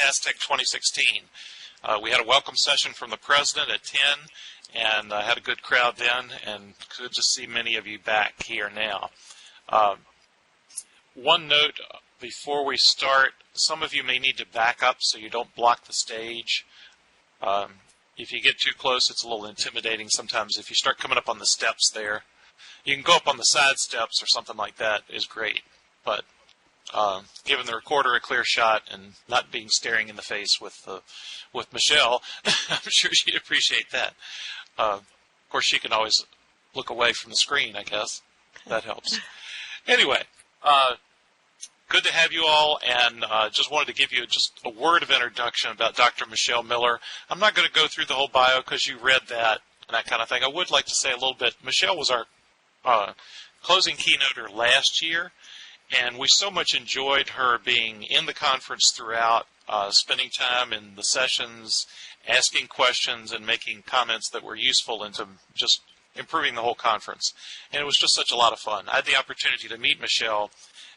Fantastic 2016. We had a welcome session from the president at 10, and I had a good crowd then, and good to see many of you back here now. One note before we start, some of you may need to back up so you don't block the stage. If you get too close, it's a little intimidating sometimes. If you start coming up on the steps there, you can go up on the side steps or something like that is great. But giving the recorder a clear shot and not being staring in the face with Michelle, I'm sure she'd appreciate that. Of course, she can always look away from the screen, I guess. That helps. Anyway, good to have you all, and just wanted to give you just a word of introduction about Dr. Michelle Miller. I'm not going to go through the whole bio because you read that and that kind of thing. I would like to say a little bit. Michelle was our closing keynoter last year, and we so much enjoyed her being in the conference throughout, spending time in the sessions, asking questions, and making comments that were useful into just improving the whole conference. And it was just such a lot of fun. I had the opportunity to meet Michelle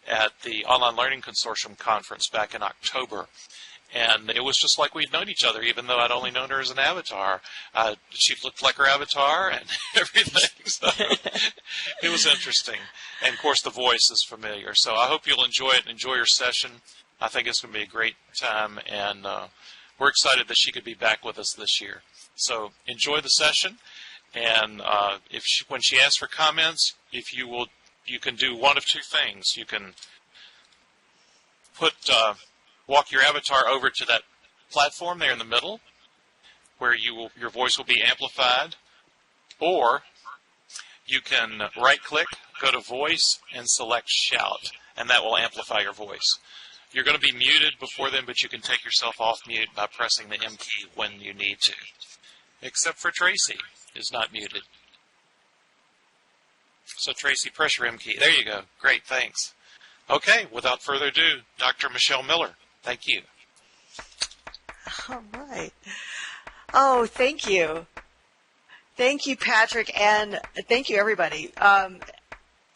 at the Online Learning Consortium conference back in October. And it was just like we'd known each other, even though I'd only known her as an avatar. She looked like her avatar and everything. So it was interesting. And, of course, the voice is familiar. So I hope you'll enjoy it and enjoy your session. I think it's going to be a great time, and we're excited that she could be back with us this year. So enjoy the session. And when she asks for comments, you can do one of two things. You can walk your avatar over to that platform there in the middle, where your voice will be amplified, or you can right-click, go to Voice, and select Shout, and that will amplify your voice. You're going to be muted before then, but you can take yourself off mute by pressing the M key when you need to, except for Tracy is not muted. So Tracy, press your M key. There you go. Great, thanks. Okay, without further ado, Dr. Michelle Miller. Thank you. All right. Oh, thank you. Thank you, Patrick, and thank you, everybody.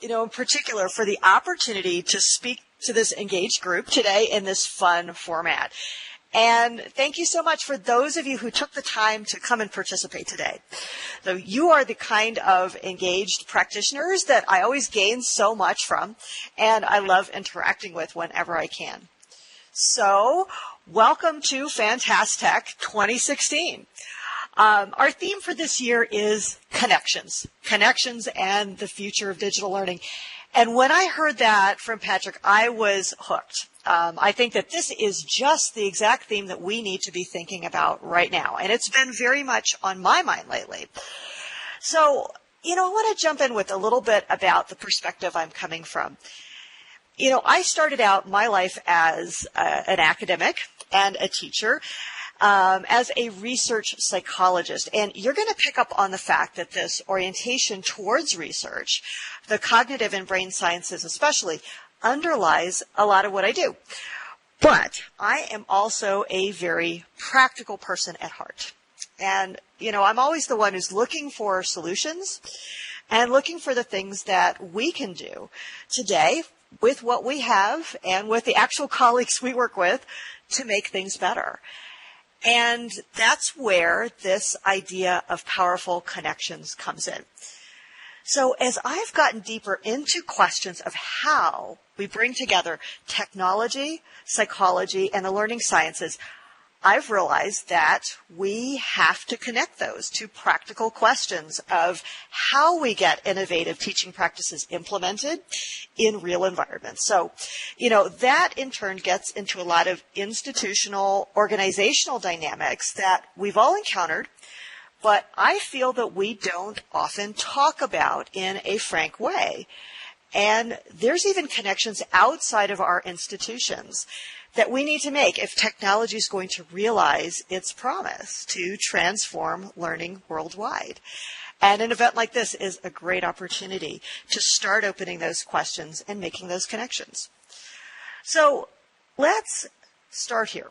In particular, for the opportunity to speak to this engaged group today in this fun format. And thank you so much for those of you who took the time to come and participate today. So you are the kind of engaged practitioners that I always gain so much from, and I love interacting with whenever I can. So welcome to Fantastic 2016. Our theme for this year is connections and the future of digital learning. And when I heard that from Patrick, I was hooked. I think that this is just the exact theme that we need to be thinking about right now. And it's been very much on my mind lately. So, I want to jump in with a little bit about the perspective I'm coming from. I started out my life as an academic and a teacher, as a research psychologist. And you're going to pick up on the fact that this orientation towards research, the cognitive and brain sciences especially, underlies a lot of what I do. But I am also a very practical person at heart. And, I'm always the one who's looking for solutions and looking for the things that we can do today with what we have and with the actual colleagues we work with to make things better. And that's where this idea of powerful connections comes in. So as I've gotten deeper into questions of how we bring together technology, psychology, and the learning sciences, I've realized that we have to connect those to practical questions of how we get innovative teaching practices implemented in real environments. So, that in turn gets into a lot of institutional, organizational dynamics that we've all encountered, but I feel that we don't often talk about in a frank way. And there's even connections outside of our institutions that we need to make if technology is going to realize its promise to transform learning worldwide. And an event like this is a great opportunity to start opening those questions and making those connections. So let's start here.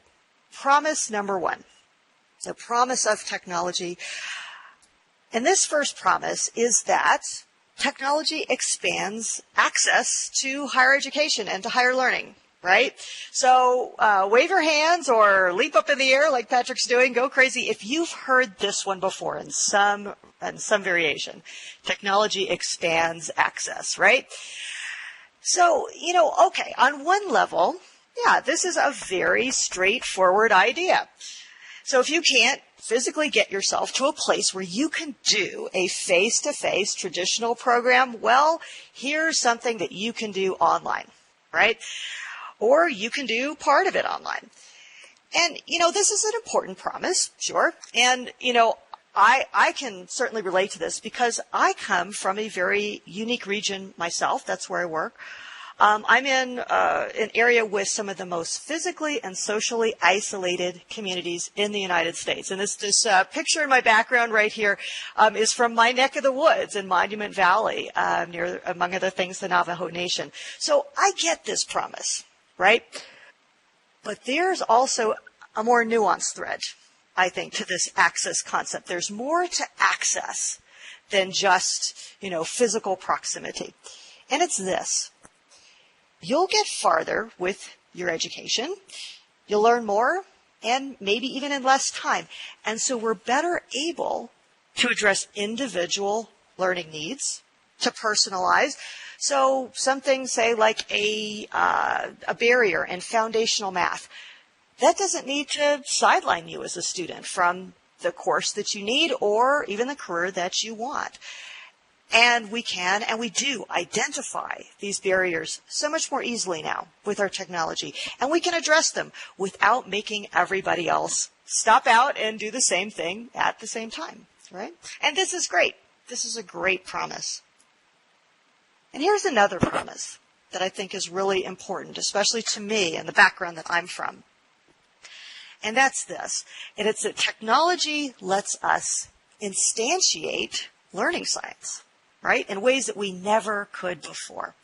Promise number one. The promise of technology. And this first promise is that technology expands access to higher education and to higher learning. right? So wave your hands or leap up in the air like Patrick's doing. Go crazy if you've heard this one before in some variation. Technology expands access, right? So, okay, on one level, yeah, this is a very straightforward idea. So if you can't physically get yourself to a place where you can do a face-to-face traditional program, well, here's something that you can do online, right? Or you can do part of it online. And, this is an important promise, sure. And, I can certainly relate to this because I come from a very unique region myself. That's where I work. I'm in an area with some of the most physically and socially isolated communities in the United States. And this picture in my background right here is from my neck of the woods in Monument Valley, near, among other things, the Navajo Nation. So I get this promise, right? But there's also a more nuanced thread, I think, to this access concept. There's more to access than just, physical proximity. And it's this. You'll get farther with your education. You'll learn more and maybe even in less time. And so we're better able to address individual learning needs, to personalize. So some things say like a barrier in foundational math. That doesn't need to sideline you as a student from the course that you need or even the career that you want. And we can and we do identify these barriers so much more easily now with our technology. And we can address them without making everybody else stop out and do the same thing at the same time, right? And this is great. This is a great promise. And here's another promise that I think is really important, especially to me and the background that I'm from. And that's this. And it's that technology lets us instantiate learning science, right, in ways that we never could before.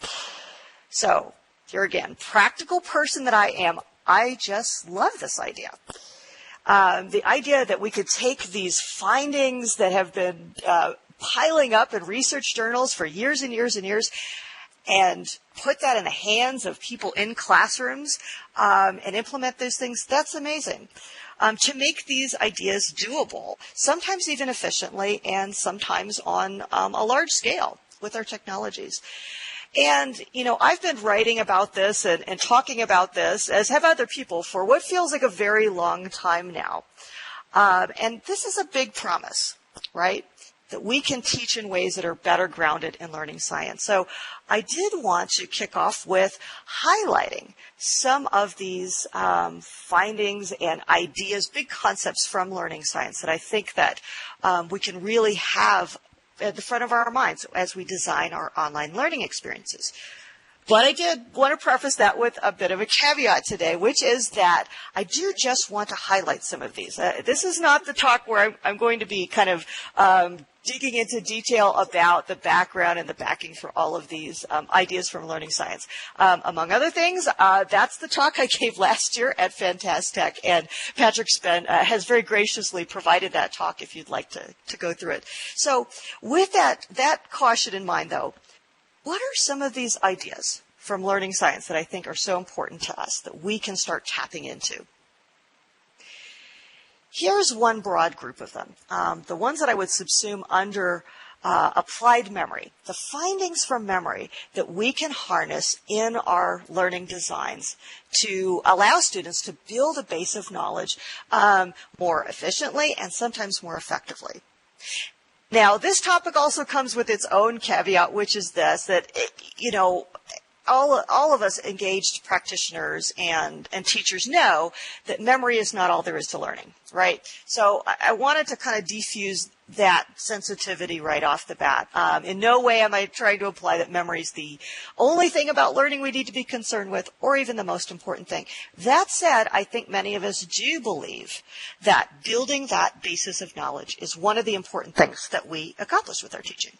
So, here again, practical person that I am, I just love this idea. The idea that we could take these findings that have been piling up in research journals for years and years and years and put that in the hands of people in classrooms and implement those things, that's amazing. To make these ideas doable, sometimes even efficiently and sometimes on a large scale with our technologies. And, I've been writing about this and talking about this, as have other people, for what feels like a very long time now. And this is a big promise, right? That we can teach in ways that are better grounded in learning science. So I did want to kick off with highlighting some of these findings and ideas, big concepts from learning science that I think that we can really have at the front of our minds as we design our online learning experiences. But I did want to preface that with a bit of a caveat today, which is that I do just want to highlight some of these. This is not the talk where I'm going to be kind of digging into detail about the background and the backing for all of these ideas from learning science. Among other things, that's the talk I gave last year at Fantastech, and Patrick has very graciously provided that talk if you'd like to go through it. So with that caution in mind, though, what are some of these ideas from learning science that I think are so important to us that we can start tapping into? Here's one broad group of them, the ones that I would subsume under applied memory, the findings from memory that we can harness in our learning designs to allow students to build a base of knowledge more efficiently and sometimes more effectively. Now, this topic also comes with its own caveat, which is this, that, all of us engaged practitioners and teachers know that memory is not all there is to learning, right? So I wanted to kind of defuse that sensitivity right off the bat. In no way am I trying to imply that memory is the only thing about learning we need to be concerned with, or even the most important thing. That said, I think many of us do believe that building that basis of knowledge is one of the important things that we accomplish with our teaching.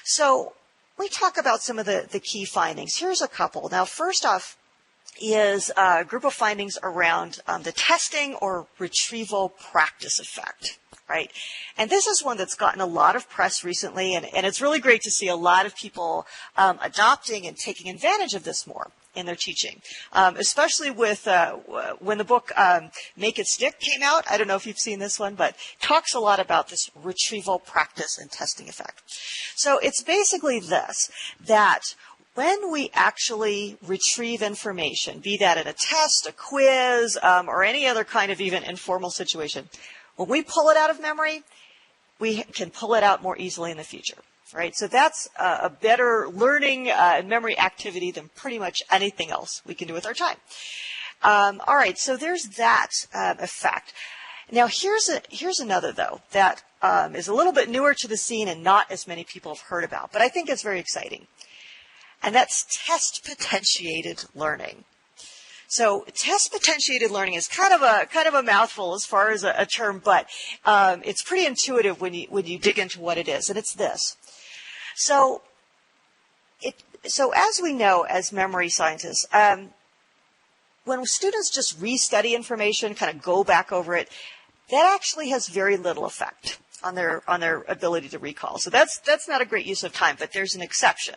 So we talk about some of the key findings. Here's a couple. Now, first off is a group of findings around the testing or retrieval practice effect, right? And this is one that's gotten a lot of press recently, and it's really great to see a lot of people adopting and taking advantage of this more. in their teaching, especially with when the book Make It Stick came out. I don't know if you've seen this one, but talks a lot about this retrieval practice and testing effect. So it's basically this, that when we actually retrieve information, be that in a test, a quiz, or any other kind of even informal situation, when we pull it out of memory, we can pull it out more easily in the future. Right, so that's a better learning and memory activity than pretty much anything else we can do with our time. All right, so there's that effect. Now here's another though that is a little bit newer to the scene and not as many people have heard about, but I think it's very exciting, and that's test potentiated learning. So test potentiated learning is kind of a mouthful as far as a term, but it's pretty intuitive when you dig into what it is, and it's this. So as we know as memory scientists, when students just restudy information, kind of go back over it, that actually has very little effect on their ability to recall. So that's not a great use of time, but there's an exception.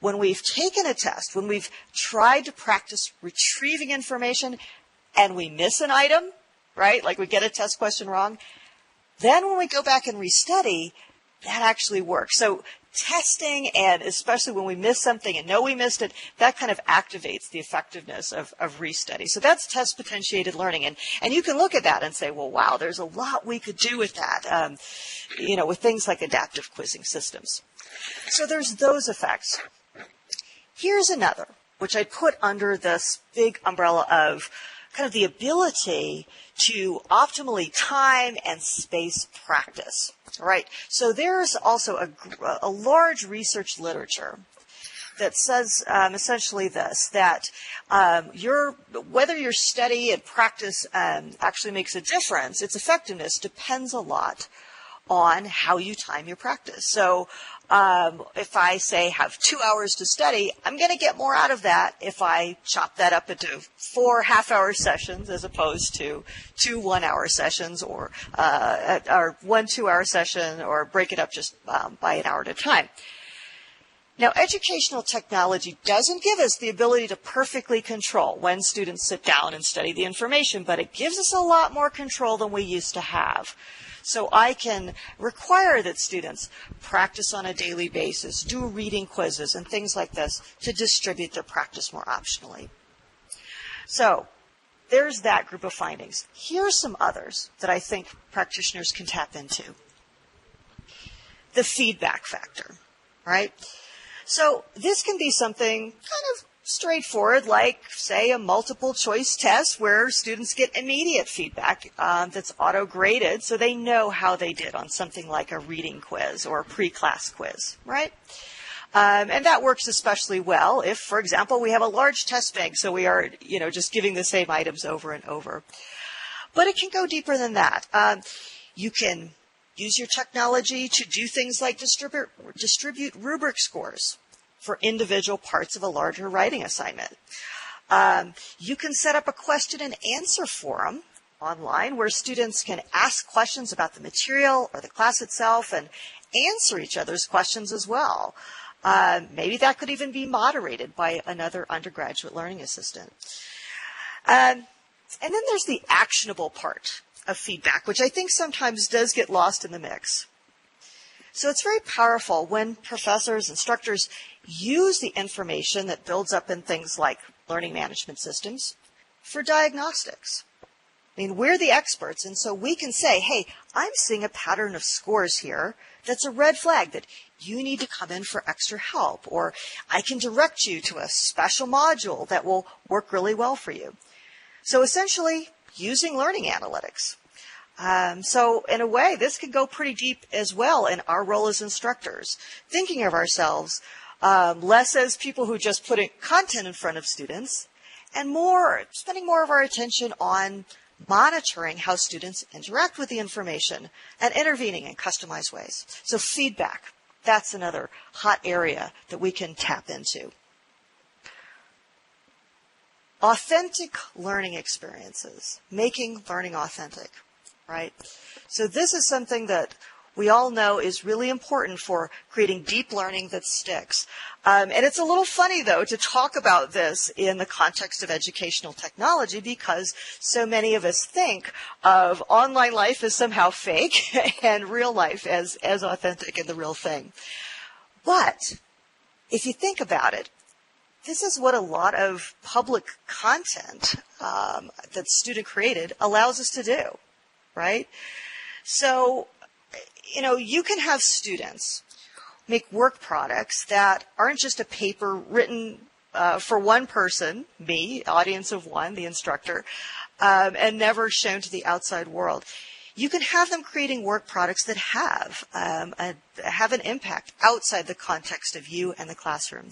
When we've taken a test, when we've tried to practice retrieving information and we miss an item, right, like we get a test question wrong, then when we go back and restudy, that actually works. So testing, and especially when we miss something and know we missed it, that kind of activates the effectiveness of restudy. So that's test potentiated learning. And you can look at that and say, well, wow, there's a lot we could do with that, with things like adaptive quizzing systems. So there's those effects. Here's another, which I put under this big umbrella of kind of the ability to optimally time and space practice. All right. So there's also a large research literature that says essentially this, that whether your study and practice actually makes a difference, its effectiveness depends a lot on how you time your practice. So if I say have 2 hours to study, I'm going to get more out of that if I chop that up into 4 half-hour sessions as opposed to 2 one-hour sessions, or 1 2-hour session, or break it up just by an hour at a time. Now, educational technology doesn't give us the ability to perfectly control when students sit down and study the information, but it gives us a lot more control than we used to have. So I can require that students practice on a daily basis, do reading quizzes and things like this to distribute their practice more optionally. So there's that group of findings. Here's some others that I think practitioners can tap into. The feedback factor, right? So this can be something kind of straightforward, like, say, a multiple choice test where students get immediate feedback that's auto-graded so they know how they did on something like a reading quiz or a pre-class quiz, right? And that works especially well if, for example, we have a large test bank, so we are, just giving the same items over and over. But it can go deeper than that. You can use your technology to do things like distribute rubric scores for individual parts of a larger writing assignment. You can set up a question and answer forum online where students can ask questions about the material or the class itself and answer each other's questions as well. Maybe that could even be moderated by another undergraduate learning assistant. And then there's the actionable part of feedback, which I think sometimes does get lost in the mix. So it's very powerful when professors, instructors use the information that builds up in things like learning management systems for diagnostics. I mean, we're the experts, and so we can say, hey, I'm seeing a pattern of scores here that's a red flag that you need to come in for extra help, or I can direct you to a special module that will work really well for you. So essentially, using learning analytics. So in a way, this could go pretty deep as well in our role as instructors, thinking of ourselves less as people who just put content in front of students, and spending more of our attention on monitoring how students interact with the information and intervening in customized ways. So feedback, that's another hot area that we can tap into. Authentic learning experiences, making learning authentic, right? So this is something that we all know is really important for creating deep learning that sticks. And it's a little funny, though, to talk about this in the context of educational technology because so many of us think of online life as somehow fake and real life as authentic and the real thing. But if you think about it, this is what a lot of public content that's student created allows us to do, right? So, you can have students make work products that aren't just a paper written for one person, me, audience of one, the instructor, and never shown to the outside world. You can have them creating work products that have an impact outside the context of you and the classroom.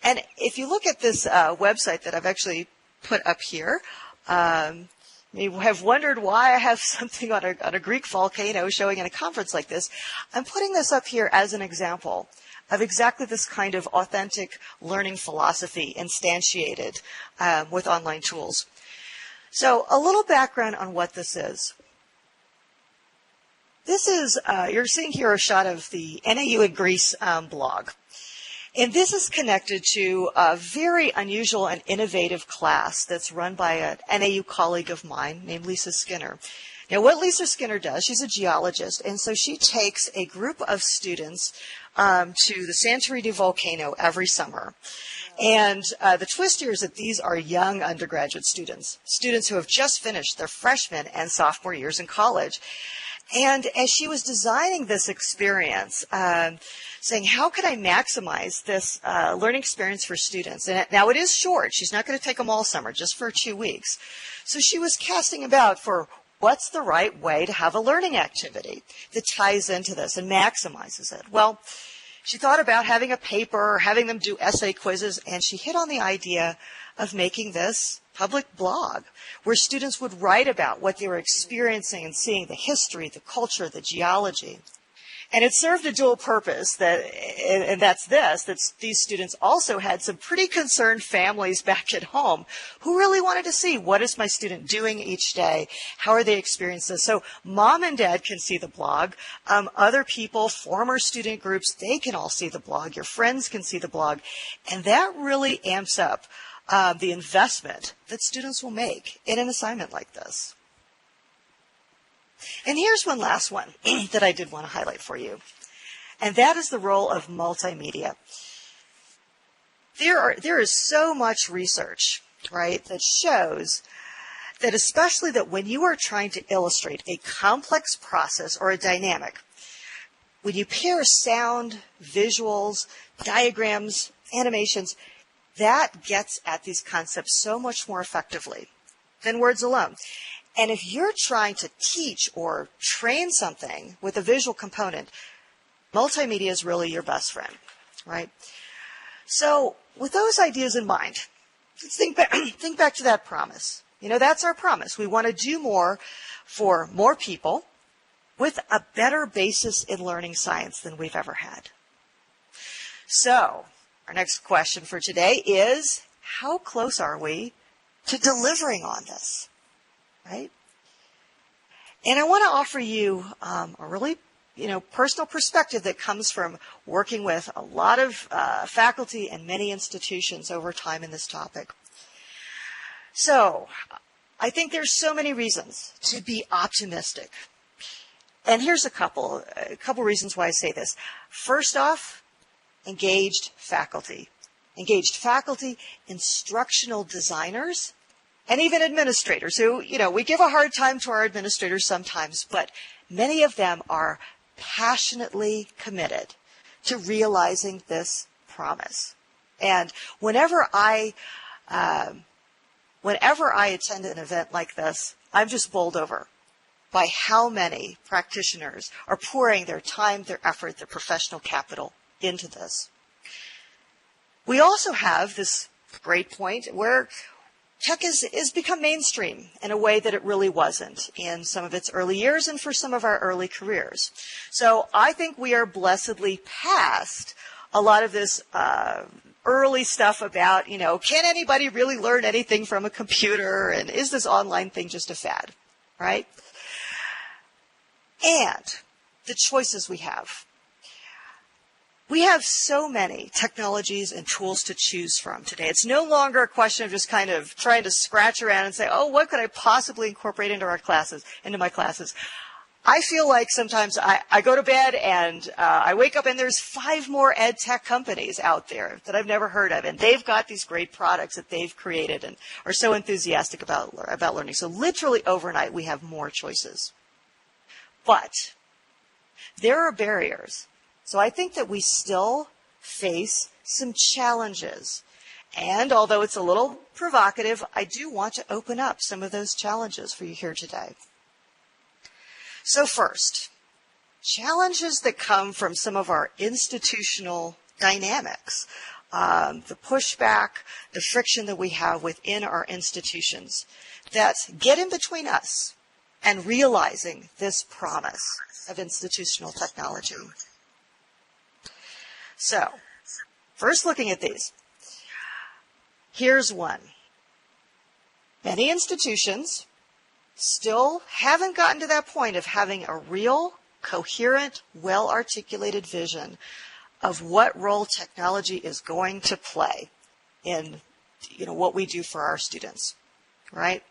And if you look at this website that I've actually put up here, you have wondered why I have something on a Greek volcano showing in a conference like this. I'm putting this up here as an example of exactly this kind of authentic learning philosophy instantiated with online tools. So a little background on what this is. This is, you're seeing here a shot of the NAU in Greece blog. And this is connected to a very unusual and innovative class that's run by an NAU colleague of mine named Lisa Skinner. Now, what Lisa Skinner does, she's a geologist, and so she takes a group of students to the Santorini volcano every summer. And the twist here is that these are young undergraduate students who have just finished their freshman and sophomore years in college. And as she was designing this experience, saying, how can I maximize this learning experience for students? And now it is short. She's not going to take them all summer, just for 2 weeks. So she was casting about for what's the right way to have a learning activity that ties into this and maximizes it. Well, she thought about having a paper, having them do essay quizzes, and she hit on the idea of making this public blog where students would write about what they were experiencing and seeing, the history, the culture, the geology. And it served a dual purpose, and that's that these students also had some pretty concerned families back at home who really wanted to see, what is my student doing each day? How are they experiencing this? So mom and dad can see the blog. Other people, former student groups, they can all see the blog. Your friends can see the blog. And that really amps up the investment that students will make in an assignment like this. And here's one last one that I did want to highlight for you, and that is the role of multimedia. There is so much research, right, that shows that especially that when you are trying to illustrate a complex process or a dynamic, when you pair sound, visuals, diagrams, animations, that gets at these concepts so much more effectively than words alone. And if you're trying to teach or train something with a visual component, multimedia is really your best friend, right? So with those ideas in mind, let's think back to that promise. That's our promise. We want to do more for more people with a better basis in learning science than we've ever had. So our next question for today is, how close are we to delivering on this? Right? And I want to offer you a really, personal perspective that comes from working with a lot of faculty and many institutions over time in this topic. So I think there's so many reasons to be optimistic. And here's a couple reasons why I say this. First off, engaged faculty. Engaged faculty, instructional designers, and even administrators who, we give a hard time to our administrators sometimes, but many of them are passionately committed to realizing this promise. And whenever I attend an event like this, I'm just bowled over by how many practitioners are pouring their time, their effort, their professional capital into this. We also have this great point where tech has become mainstream in a way that it really wasn't in some of its early years and for some of our early careers. So I think we are blessedly past a lot of this early stuff about, can anybody really learn anything from a computer? And is this online thing just a fad, right? And the choices we have. We have so many technologies and tools to choose from today. It's no longer a question of just kind of trying to scratch around and say, oh, what could I possibly incorporate into my classes? I feel like sometimes I go to bed and I wake up and there's 5 more ed tech companies out there that I've never heard of. And they've got these great products that they've created and are so enthusiastic about learning. So literally overnight, we have more choices. But there are barriers. So I think that we still face some challenges. And although it's a little provocative, I do want to open up some of those challenges for you here today. So first, challenges that come from some of our institutional dynamics, the pushback, the friction that we have within our institutions that get in between us and realizing this promise of institutional technology. So, first looking at these, here's one. Many institutions still haven't gotten to that point of having a real, coherent, well-articulated vision of what role technology is going to play in, what we do for our students, right?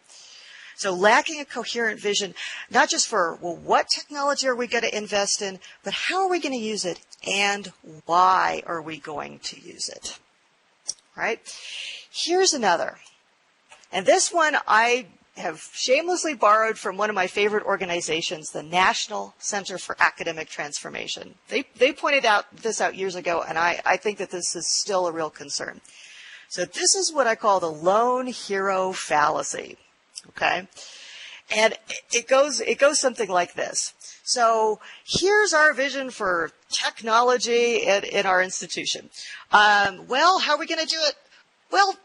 So lacking a coherent vision, not just for, what technology are we going to invest in, but how are we going to use it and why are we going to use it, right? Here's another. And this one I have shamelessly borrowed from one of my favorite organizations, the National Center for Academic Transformation. They pointed this out years ago, and I think that this is still a real concern. So this is what I call the lone hero fallacy. Okay, and it goes something like this. So here's our vision for technology in our institution. Well, how are we going to do it? Well,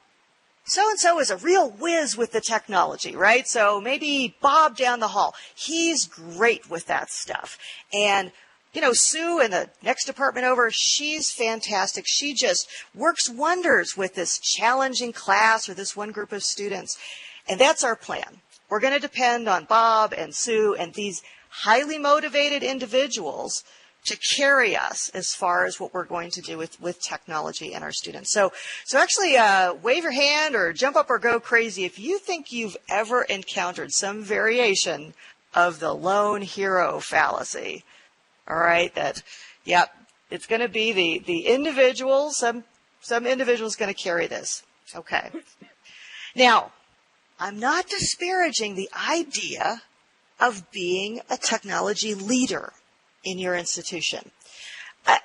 so-and-so is a real whiz with the technology, right? So maybe Bob down the hall, he's great with that stuff. And Sue in the next department over, she's fantastic. She just works wonders with this challenging class or this one group of students. And that's our plan. We're going to depend on Bob and Sue and these highly motivated individuals to carry us as far as what we're going to do with technology and our students. So actually wave your hand or jump up or go crazy if you think you've ever encountered some variation of the lone hero fallacy. All right, it's going to be the individual, some individual's going to carry this. Okay. Now, I'm not disparaging the idea of being a technology leader in your institution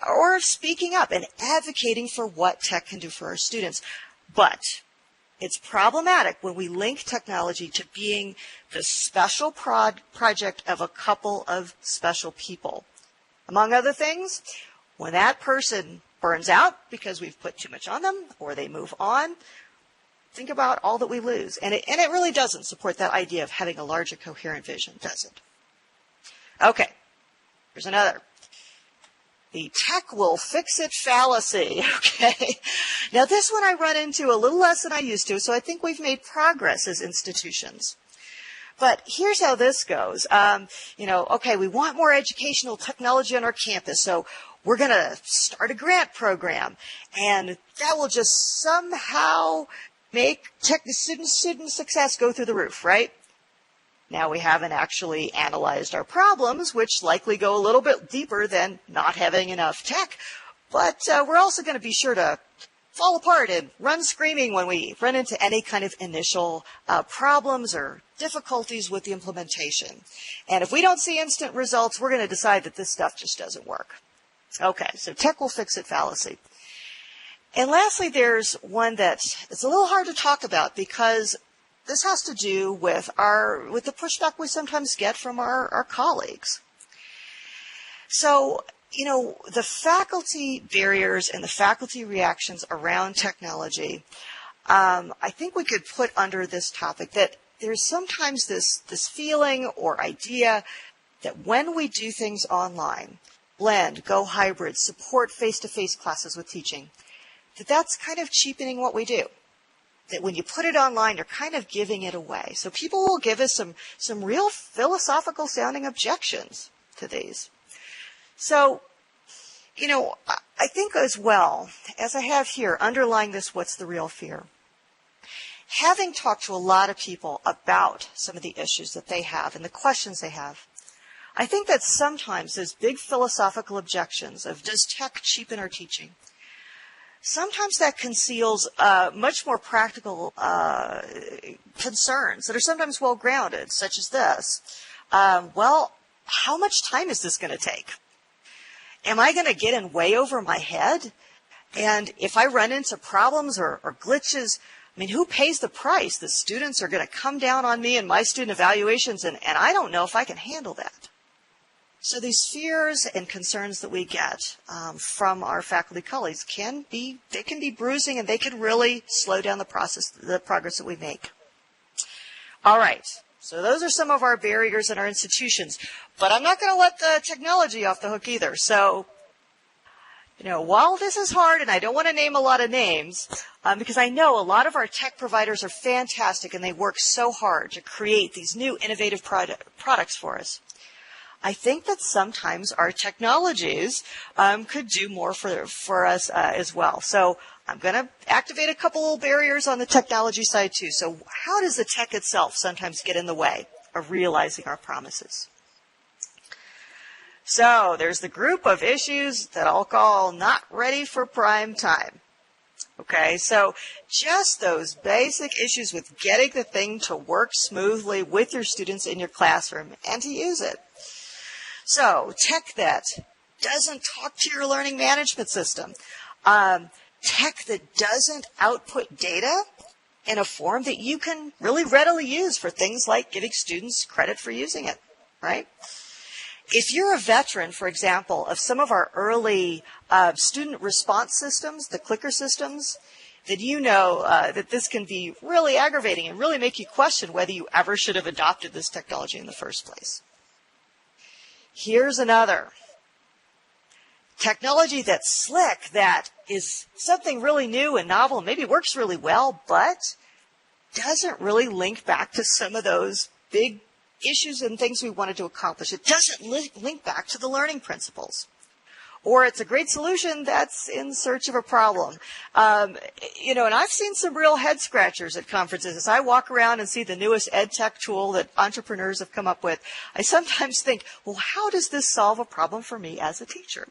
or of speaking up and advocating for what tech can do for our students. But it's problematic when we link technology to being the special project of a couple of special people. Among other things, when that person burns out because we've put too much on them or they move on, think about all that we lose. And it really doesn't support that idea of having a larger coherent vision, does it? Okay, here's another. The tech will fix it fallacy, okay? Now this one I run into a little less than I used to, so I think we've made progress as institutions. But here's how this goes. Okay, we want more educational technology on our campus, so we're going to start a grant program, and that will just somehow make student success go through the roof, right? Now we haven't actually analyzed our problems, which likely go a little bit deeper than not having enough tech. But we're also going to be sure to fall apart and run screaming when we run into any kind of initial problems or difficulties with the implementation. And if we don't see instant results, we're going to decide that this stuff just doesn't work. Okay, so tech will fix it fallacy. And lastly, there's one that it's a little hard to talk about because this has to do with the pushback we sometimes get from our colleagues. So, the faculty barriers and the faculty reactions around technology, I think we could put under this topic that there's sometimes this feeling or idea that when we do things online, blend, go hybrid, support face-to-face classes with teaching, that's kind of cheapening what we do. That when you put it online, you're kind of giving it away. So people will give us some real philosophical sounding objections to these. So, I think as well, as I have here, underlying this, what's the real fear? Having talked to a lot of people about some of the issues that they have and the questions they have, I think that sometimes those big philosophical objections of does tech cheapen our teaching, sometimes that conceals much more practical concerns that are sometimes well-grounded, such as this. Well, how much time is this going to take? Am I going to get in way over my head? And if I run into problems or glitches, who pays the price? The students are going to come down on me in my student evaluations, and I don't know if I can handle that. So these fears and concerns that we get from our faculty colleagues can be bruising, and they can really slow down the progress that we make. All right. So those are some of our barriers in our institutions. But I'm not going to let the technology off the hook either. So, while this is hard, and I don't want to name a lot of names, because I know a lot of our tech providers are fantastic, and they work so hard to create these new innovative products for us. I think that sometimes our technologies could do more for us as well. So I'm going to activate a couple of barriers on the technology side too. So how does the tech itself sometimes get in the way of realizing our promises? So there's the group of issues that I'll call not ready for prime time. Okay, so just those basic issues with getting the thing to work smoothly with your students in your classroom and to use it. So tech that doesn't talk to your learning management system. Tech that doesn't output data in a form that you can really readily use for things like giving students credit for using it, right? If you're a veteran, for example, of some of our early student response systems, the clicker systems, then you know that this can be really aggravating and really make you question whether you ever should have adopted this technology in the first place. Here's another. Technology that's slick, that is something really new and novel, and maybe works really well, but doesn't really link back to some of those big issues and things we wanted to accomplish. It doesn't link back to the learning principles. Or it's a great solution that's in search of a problem. And I've seen some real head scratchers at conferences. As I walk around and see the newest ed tech tool that entrepreneurs have come up with, I sometimes think, well, how does this solve a problem for me as a teacher?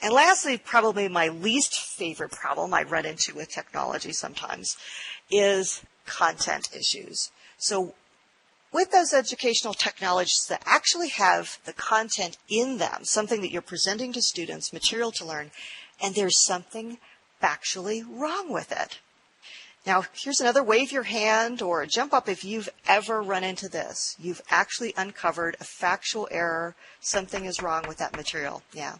And lastly, probably my least favorite problem I run into with technology sometimes is content issues. So with those educational technologies that actually have the content in them, something that you're presenting to students, material to learn, and there's something factually wrong with it. Now, here's another wave your hand or jump up if you've ever run into this. You've actually uncovered a factual error. Something is wrong with that material. Yeah.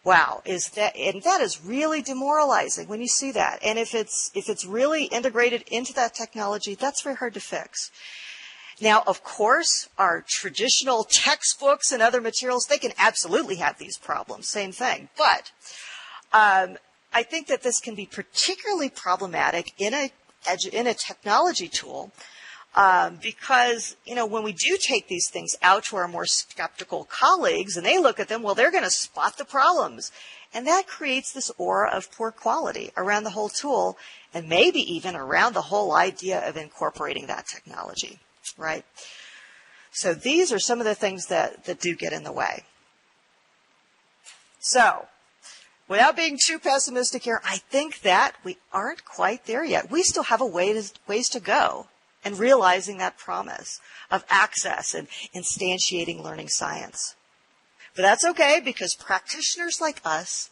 Wow, that is really demoralizing when you see that. And if it's really integrated into that technology, that's very hard to fix. Now, of course, our traditional textbooks and other materials, they can absolutely have these problems, same thing. But I think that this can be particularly problematic in a technology tool because, when we do take these things out to our more skeptical colleagues and they look at them, well, they're going to spot the problems. And that creates this aura of poor quality around the whole tool and maybe even around the whole idea of incorporating that technology, right? So these are some of the things that do get in the way. So, without being too pessimistic here, I think that we aren't quite there yet. We still have a ways to go in realizing that promise of access and instantiating learning science. But that's okay because practitioners like us,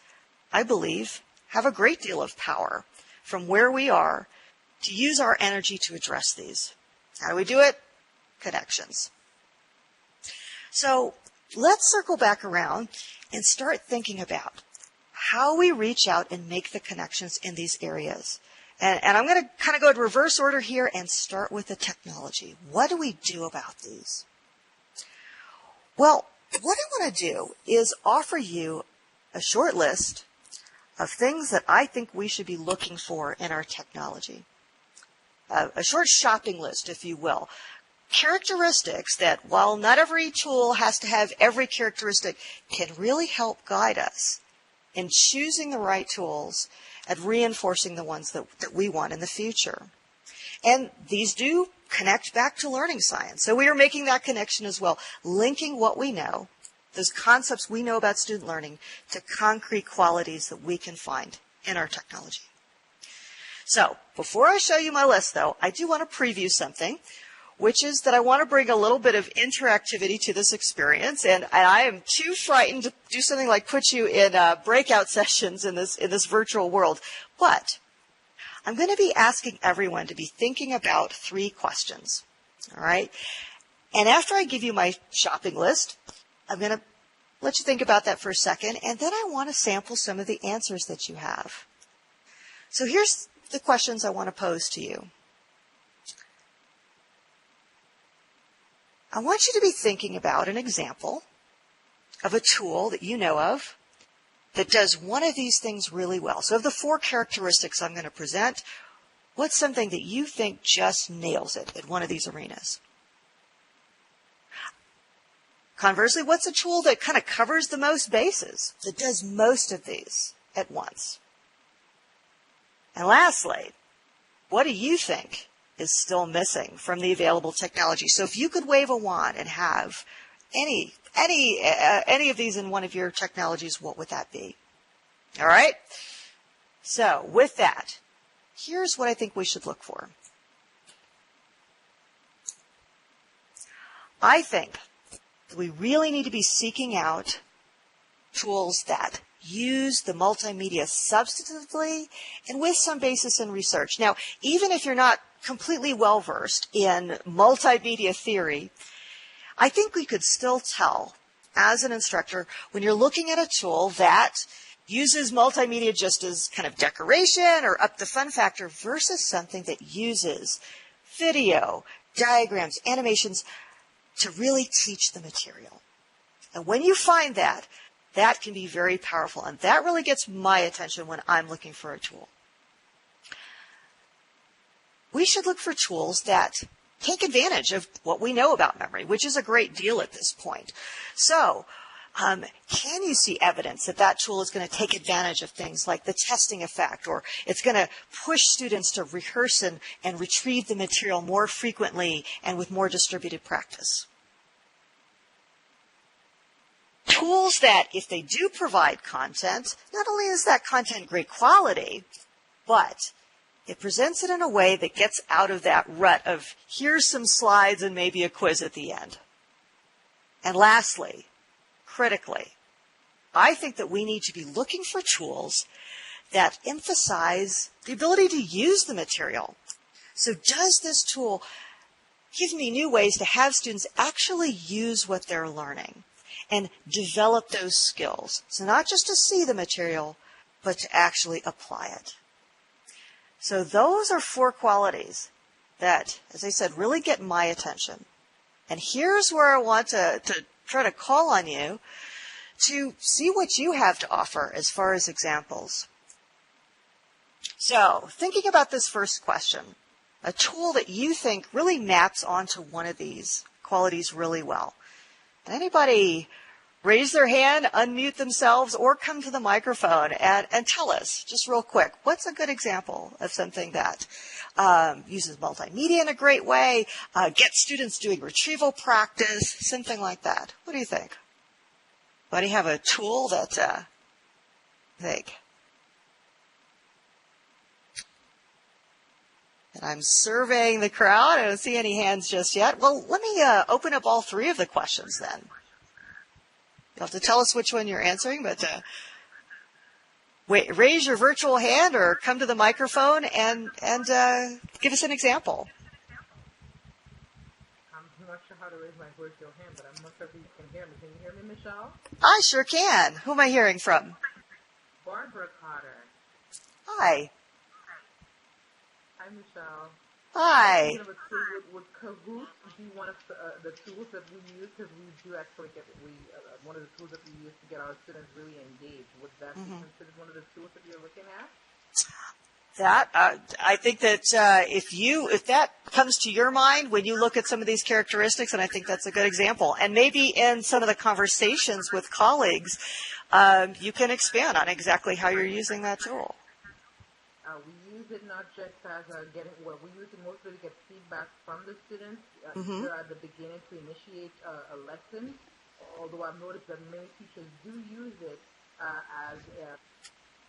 I believe, have a great deal of power from where we are to use our energy to address these. How do we do it? Connections. So let's circle back around and start thinking about how we reach out and make the connections in these areas. And I'm going to kind of go in reverse order here and start with the technology. What do we do about these? Well, what I want to do is offer you a short list of things that I think we should be looking for in our technology. A short shopping list, if you will. characteristics that, while not every tool has to have every characteristic, can really help guide us in choosing the right tools and reinforcing the ones that we want in the future. And these do connect back to learning science. So we are making that connection as well, linking what we know, those concepts we know about student learning, to concrete qualities that we can find in our technology. So before I show you my list, though, I do want to preview something, which is that I want to bring a little bit of interactivity to this experience, and I am too frightened to do something like put you in breakout sessions in this virtual world. But I'm going to be asking everyone to be thinking about 3 questions, all right? And after I give you my shopping list, I'm going to let you think about that for a second, and then I want to sample some of the answers that you have. So here's the questions I want to pose to you. I want you to be thinking about an example of a tool that you know of that does one of these things really well. So of the 4 characteristics I'm going to present, what's something that you think just nails it in one of these arenas? Conversely, what's a tool that kind of covers the most bases, that does most of these at once? And lastly, what do you think is still missing from the available technology? So if you could wave a wand and have any of these in one of your technologies, what would that be? All right? So with that, here's what I think we should look for. I think that we really need to be seeking out tools that use the multimedia substantively and with some basis in research. Now, even if you're not completely well-versed in multimedia theory, I think we could still tell as an instructor when you're looking at a tool that uses multimedia just as kind of decoration or up the fun factor versus something that uses video, diagrams, animations to really teach the material. And when you find that, that can be very powerful. And that really gets my attention when I'm looking for a tool. We should look for tools that take advantage of what we know about memory, which is a great deal at this point. So, can you see evidence that that tool is going to take advantage of things like the testing effect, or it's going to push students to rehearse and retrieve the material more frequently and with more distributed practice? Tools that, if they do provide content, not only is that content great quality, but it presents it in a way that gets out of that rut of here's some slides and maybe a quiz at the end. And lastly, critically, I think that we need to be looking for tools that emphasize the ability to use the material. So does this tool give me new ways to have students actually use what they're learning and develop those skills? So not just to see the material, but to actually apply it. So those are 4 qualities that, as I said, really get my attention. And here's where I want to try to call on you to see what you have to offer as far as examples. So thinking about this first question, a tool that you think really maps onto one of these qualities really well. Anybody raise their hand, unmute themselves, or come to the microphone and tell us, just real quick, what's a good example of something that uses multimedia in a great way, gets students doing retrieval practice, something like that? What do you think? Anybody have a tool that think? And I'm surveying the crowd. I don't see any hands just yet. Well, let me open up all 3 of the questions then. You'll have to tell us which one you're answering, but raise your virtual hand or come to the microphone and give us an example. I'm not sure how to raise my virtual hand, but I'm not sure if you can hear me. Can you hear me, Michelle? I sure can. Who am I hearing from? Barbara Carter. Hi. Hi, Michelle. Hi. You know, would Kahoot be one of the tools that we use? Because we do actually get one of the tools that we use to get our students really engaged. Would that be considered one of the tools that you're looking at? that. I think that if that comes to your mind when you look at some of these characteristics, and I think that's a good example. And maybe in some of the conversations with colleagues, you can expand on exactly how you're using that tool. We use it not just as we use it mostly to get feedback from the students, either at the beginning to initiate a lesson, although I've noticed that many teachers do use it as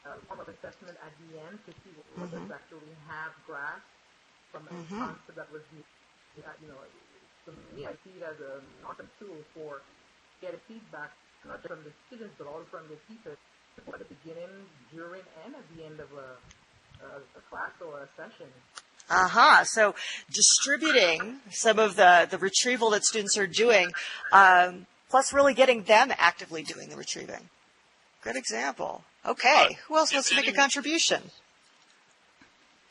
a form of assessment at the end to see what students actually have grasped from a concept that was used. So me, I see it as an awesome tool for getting feedback, not just from the students, but also from the teachers at the beginning, during, and at the end of a class or a session. So distributing some of the retrieval that students are doing, plus really getting them actively doing the retrieving. Good example. Okay. Who else wants to make a contribution?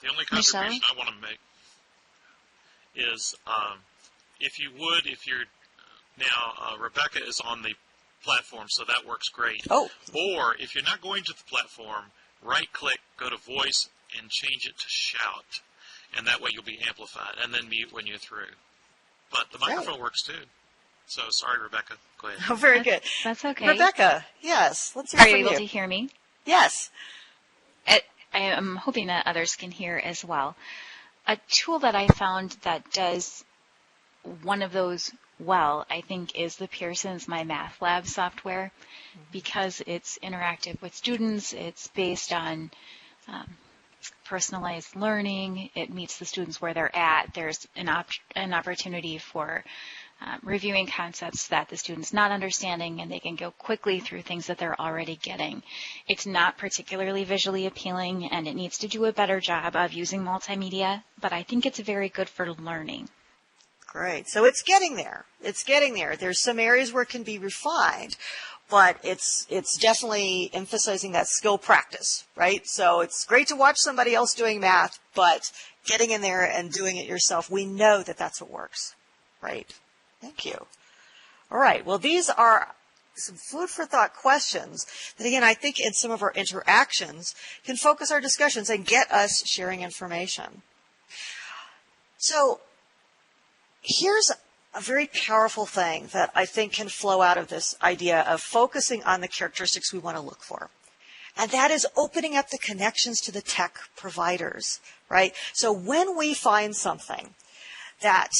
The only contribution I want to make is if you're now, Rebecca is on the platform, so that works great. Oh. Or if you're not going to the platform, right-click, go to voice, and change it to shout. And that way you'll be amplified, and then mute when you're through. But the microphone works too. So sorry, Rebecca. Go ahead. Oh, very good. That's okay. Rebecca, yes. Let's hear Are from you you. able to hear me? Yes. I am hoping that others can hear as well. A tool that I found that does one of those well, I think, is the Pearson's My Math Lab software, because it's interactive with students. It's based on personalized learning. It meets the students where they're at. There's an opportunity for reviewing concepts that the student's not understanding, and they can go quickly through things that they're already getting. It's not particularly visually appealing, and it needs to do a better job of using multimedia, but I think it's very good for learning. Great. So it's getting there. It's getting there. There's some areas where it can be refined, but it's definitely emphasizing that skill practice, right? So it's great to watch somebody else doing math, but getting in there and doing it yourself, we know that that's what works, right? Thank you. All right. Well, these are some food for thought questions that, again, I think in some of our interactions can focus our discussions and get us sharing information. So here's a very powerful thing that I think can flow out of this idea of focusing on the characteristics we want to look for. And that is opening up the connections to the tech providers, right? So when we find something that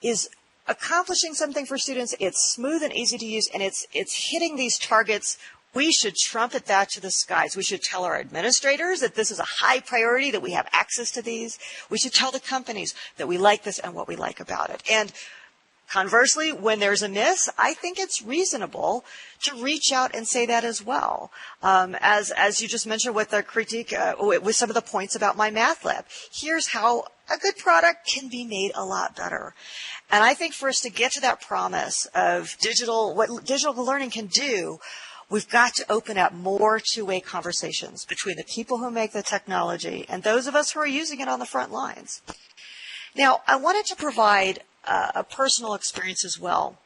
is accomplishing something for students, it's smooth and easy to use, and it's hitting these targets, we should trumpet that to the skies. We should tell our administrators that this is a high priority, that we have access to these. We should tell the companies that we like this and what we like about it. And conversely, when there's a miss, I think it's reasonable to reach out and say that as well. As you just mentioned with the critique, with some of the points about my math lab, here's how a good product can be made a lot better. And I think for us to get to that promise of what digital learning can do, we've got to open up more two-way conversations between the people who make the technology and those of us who are using it on the front lines. Now, I wanted to provide a personal experience as well,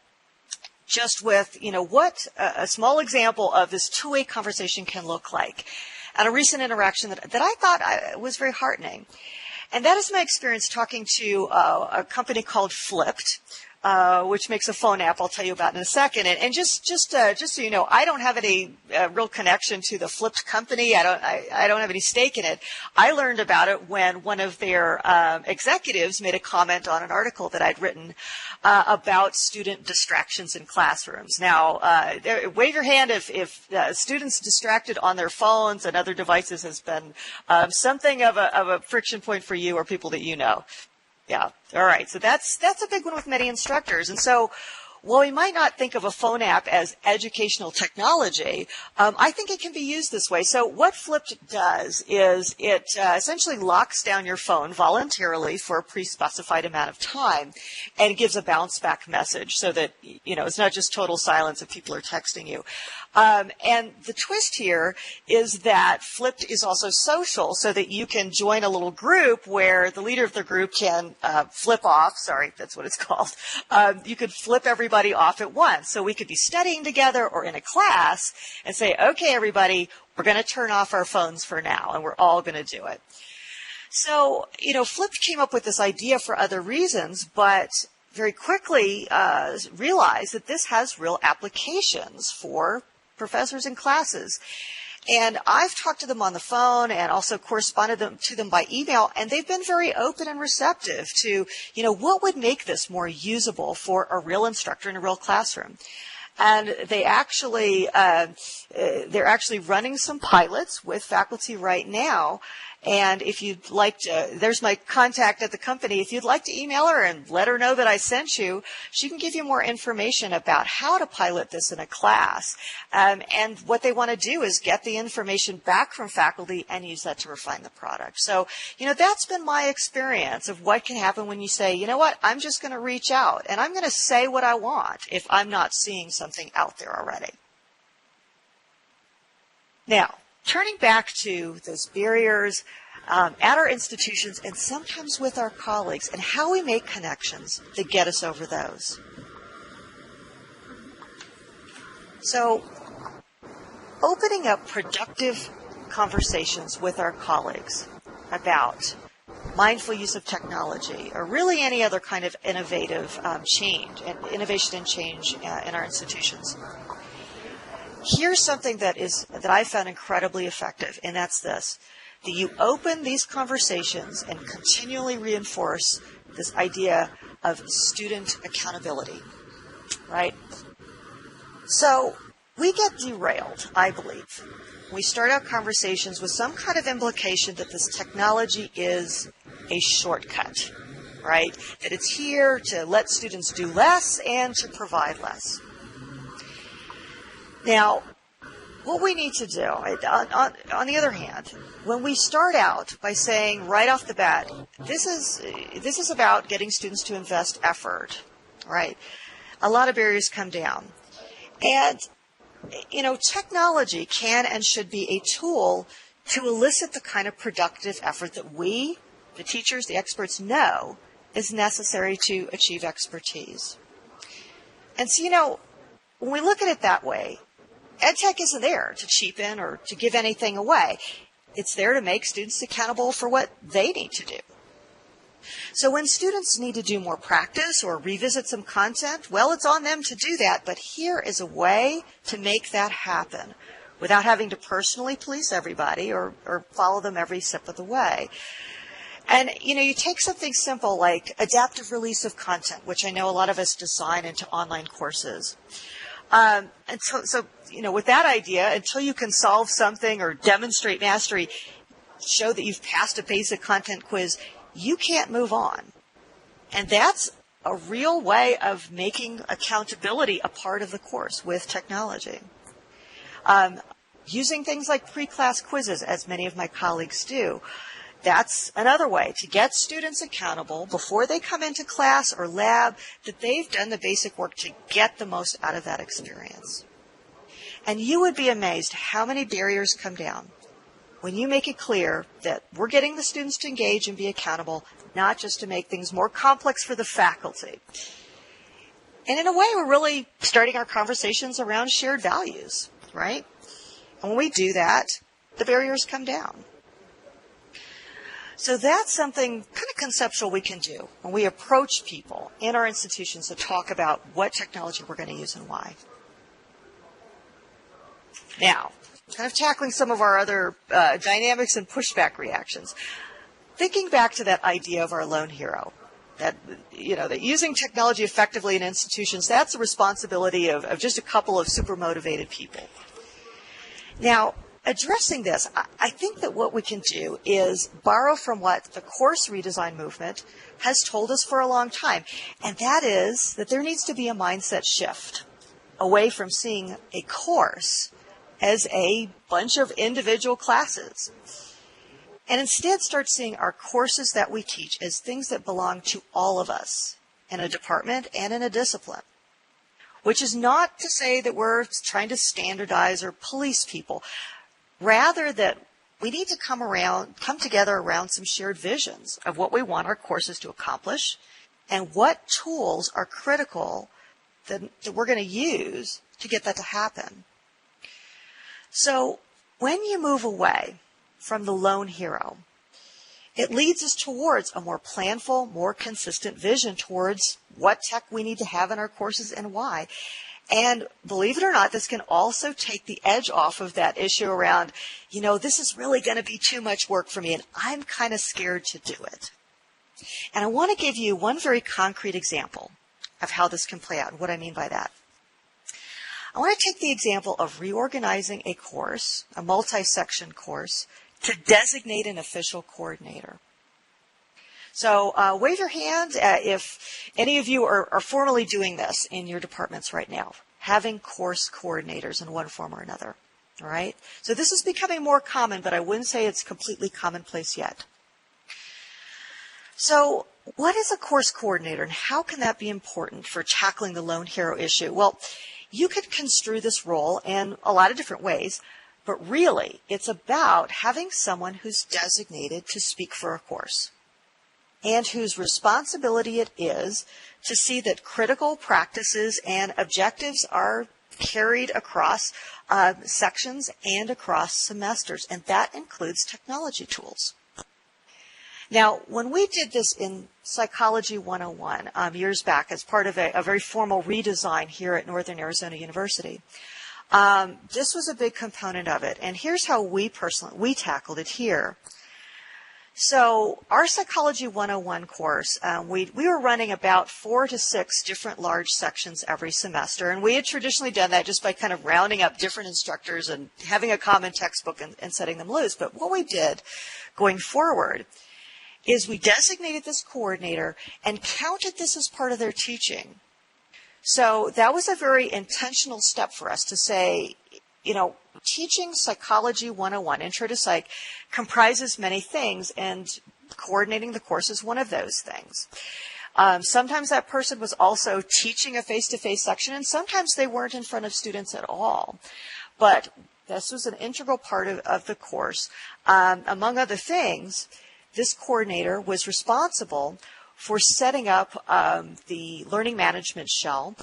just with, what a small example of this two-way conversation can look like at a recent interaction that I thought was very heartening. And that is my experience talking to a company called Flipped, which makes a phone app I'll tell you about in a second. And just so you know, I don't have any real connection to the Flipped company. I don't have any stake in it. I learned about it when one of their executives made a comment on an article that I'd written about student distractions in classrooms. Now, wave your hand if students distracted on their phones and other devices has been something of a friction point for you or people that you know. Yeah. All right. So that's a big one with many instructors. And so while we might not think of a phone app as educational technology, I think it can be used this way. So what Flipped does is it essentially locks down your phone voluntarily for a pre-specified amount of time and gives a bounce back message so that, it's not just total silence if people are texting you. And the twist here is that Flipped is also social so that you can join a little group where the leader of the group can flip off. Sorry, that's what it's called. You could flip everybody off at once. So we could be studying together or in a class and say, okay, everybody, we're going to turn off our phones for now, and we're all going to do it. So, Flip came up with this idea for other reasons, but very quickly realized that this has real applications for professors and classes. And I've talked to them on the phone and also corresponded to them by email, and they've been very open and receptive to, what would make this more usable for a real instructor in a real classroom. And they're actually running some pilots with faculty right now. And if you'd like to, there's my contact at the company. If you'd like to email her and let her know that I sent you, she can give you more information about how to pilot this in a class. And what they want to do is get the information back from faculty and use that to refine the product. So, that's been my experience of what can happen when you say, you know what, I'm just going to reach out and I'm going to say what I want if I'm not seeing something out there already. Now, turning back to those barriers at our institutions and sometimes with our colleagues and how we make connections that get us over those. So, opening up productive conversations with our colleagues about mindful use of technology or really any other kind of innovative innovation and change in our institutions. Here's something that I found incredibly effective, and that's this. That you open these conversations and continually reinforce this idea of student accountability, right? So we get derailed, I believe. We start out conversations with some kind of implication that this technology is a shortcut, right? That it's here to let students do less and to provide less. Now, what we need to do, on the other hand, when we start out by saying right off the bat, this is about getting students to invest effort, right? A lot of barriers come down. And, technology can and should be a tool to elicit the kind of productive effort that we, the teachers, the experts, know is necessary to achieve expertise. And so, when we look at it that way, EdTech isn't there to cheapen or to give anything away. It's there to make students accountable for what they need to do. So when students need to do more practice or revisit some content, well, it's on them to do that, but here is a way to make that happen without having to personally police everybody or follow them every step of the way. And, you take something simple like adaptive release of content, which I know a lot of us design into online courses. And so, with that idea, until you can solve something or demonstrate mastery, show that you've passed a basic content quiz, you can't move on. And that's a real way of making accountability a part of the course with technology. Using things like pre-class quizzes, as many of my colleagues do, that's another way to get students accountable before they come into class or lab that they've done the basic work to get the most out of that experience. And you would be amazed how many barriers come down when you make it clear that we're getting the students to engage and be accountable, not just to make things more complex for the faculty. And in a way, we're really starting our conversations around shared values, right? And when we do that, the barriers come down. So that's something kind of conceptual we can do when we approach people in our institutions to talk about what technology we're going to use and why. Now, kind of tackling some of our other dynamics and pushback reactions. Thinking back to that idea of our lone hero, that using technology effectively in institutions, that's the responsibility of just a couple of super motivated people. Now, addressing this, I think that what we can do is borrow from what the course redesign movement has told us for a long time, and that is that there needs to be a mindset shift away from seeing a course as a bunch of individual classes, and instead start seeing our courses that we teach as things that belong to all of us in a department and in a discipline. Which is not to say that we're trying to standardize or police people. Rather that we need to come together around some shared visions of what we want our courses to accomplish and what tools are critical that we're going to use to get that to happen. So when you move away from the lone hero It leads us towards a more planful, more consistent vision towards what tech we need to have in our courses and why. And believe it or not, this can also take the edge off of that issue around, this is really going to be too much work for me, and I'm kind of scared to do it. And I want to give you one very concrete example of how this can play out and what I mean by that. I want to take the example of reorganizing a course, a multi-section course, to designate an official coordinator. So wave your hand if any of you are formally doing this in your departments right now, having course coordinators in one form or another. All right? So this is becoming more common, but I wouldn't say it's completely commonplace yet. So what is a course coordinator, and how can that be important for tackling the lone hero issue? Well, you could construe this role in a lot of different ways, but really it's about having someone who's designated to speak for a course, and whose responsibility it is to see that critical practices and objectives are carried across sections and across semesters, and that includes technology tools. Now, when we did this in Psychology 101 years back as part of a very formal redesign here at Northern Arizona University, this was a big component of it, and here's how we tackled it here. So our Psychology 101 course, we were running about 4 to 6 different large sections every semester, and we had traditionally done that just by kind of rounding up different instructors and having a common textbook and setting them loose. But what we did going forward is we designated this coordinator and counted this as part of their teaching. So that was a very intentional step for us to say, teaching Psychology 101, Intro to Psych, comprises many things, and coordinating the course is one of those things. Sometimes that person was also teaching a face-to-face section, and sometimes they weren't in front of students at all. But this was an integral part of the course. Among other things, this coordinator was responsible for setting up the learning management shell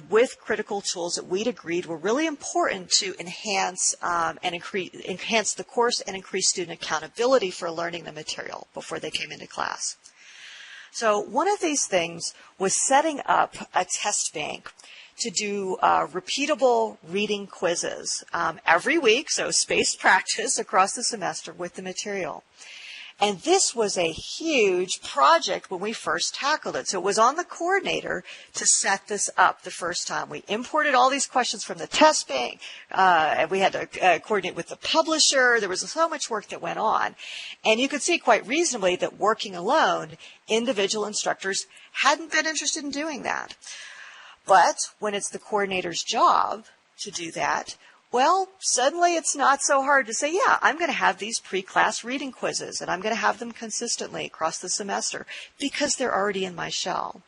with critical tools that we'd agreed were really important to enhance the course and increase student accountability for learning the material before they came into class. So one of these things was setting up a test bank to do repeatable reading quizzes every week, so spaced practice across the semester with the material. And this was a huge project when we first tackled it. So it was on the coordinator to set this up the first time. We imported all these questions from the test bank. And we had to coordinate with the publisher. There was so much work that went on. And you could see quite reasonably that working alone, individual instructors hadn't been interested in doing that. But when it's the coordinator's job to do that, well, suddenly it's not so hard to say, yeah, I'm going to have these pre-class reading quizzes, and I'm going to have them consistently across the semester because they're already in my shell.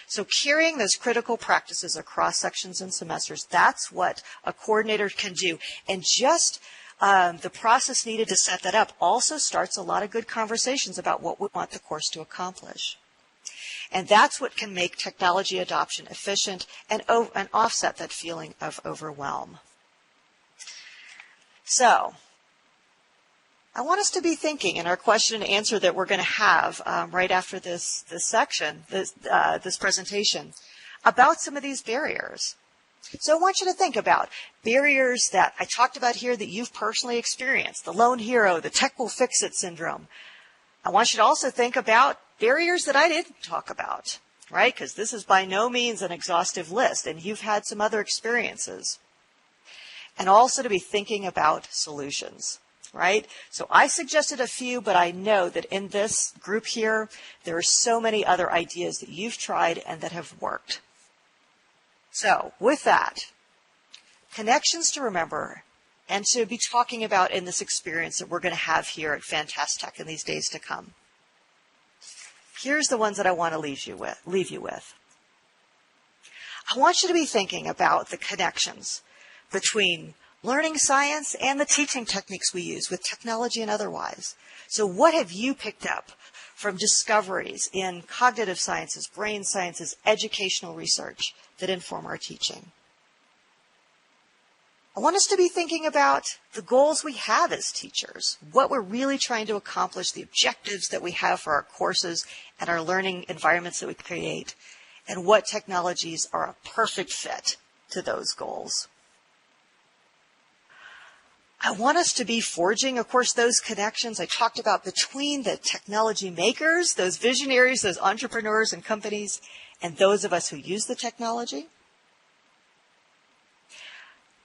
So carrying those critical practices across sections and semesters, that's what a coordinator can do. And just the process needed to set that up also starts a lot of good conversations about what we want the course to accomplish. And that's what can make technology adoption efficient and offset that feeling of overwhelm. So, I want us to be thinking in our question and answer that we're going to have right after this section, this presentation, about some of these barriers. So I want you to think about barriers that I talked about here that you've personally experienced, the lone hero, the tech will fix it syndrome. I want you to also think about barriers that I didn't talk about, right? Because this is by no means an exhaustive list, and you've had some other experiences. And also to be thinking about solutions, right? So I suggested a few, but I know that in this group here, there are so many other ideas that you've tried and that have worked. So with that, connections to remember and to be talking about in this experience that we're going to have here at Fantastic in these days to come. Here's the ones that I want to leave you with. I want you to be thinking about the connections between learning science and the teaching techniques we use with technology and otherwise. So what have you picked up from discoveries in cognitive sciences, brain sciences, educational research that inform our teaching? I want us to be thinking about the goals we have as teachers, what we're really trying to accomplish, the objectives that we have for our courses and our learning environments that we create, and what technologies are a perfect fit to those goals. I want us to be forging, of course, those connections I talked about between the technology makers, those visionaries, those entrepreneurs and companies, and those of us who use the technology.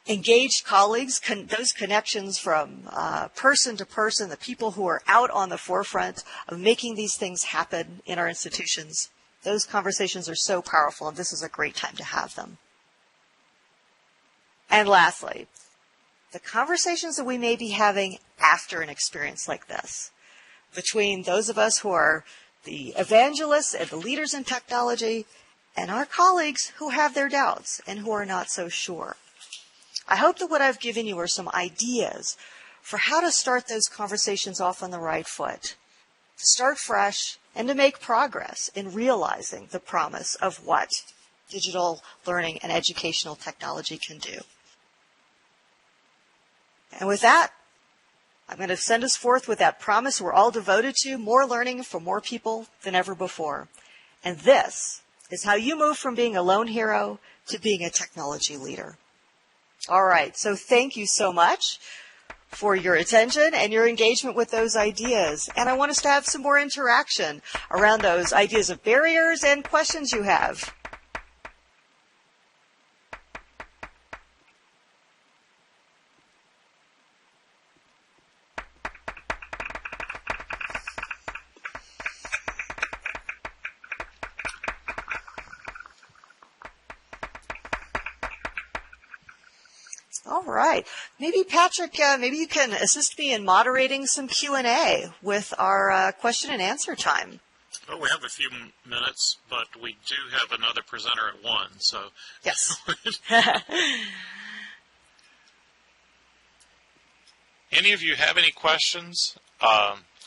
Engaged colleagues, those connections from person to person, the people who are out on the forefront of making these things happen in our institutions. Those conversations are so powerful, and this is a great time to have them. And lastly, the conversations that we may be having after an experience like this, between those of us who are the evangelists and the leaders in technology and our colleagues who have their doubts and who are not so sure. I hope that what I've given you are some ideas for how to start those conversations off on the right foot, to start fresh and to make progress in realizing the promise of what digital learning and educational technology can do. And with that, I'm going to send us forth with that promise we're all devoted to, more learning for more people than ever before. And this is how you move from being a lone hero to being a technology leader. All right, so thank you so much for your attention and your engagement with those ideas. And I want us to have some more interaction around those ideas of barriers and questions you have. All right. Maybe, Patrick, maybe you can assist me in moderating some Q&A with our question and answer time. Well, we have a few minutes, but we do have another presenter at 1, so... Yes. Any of you have any questions,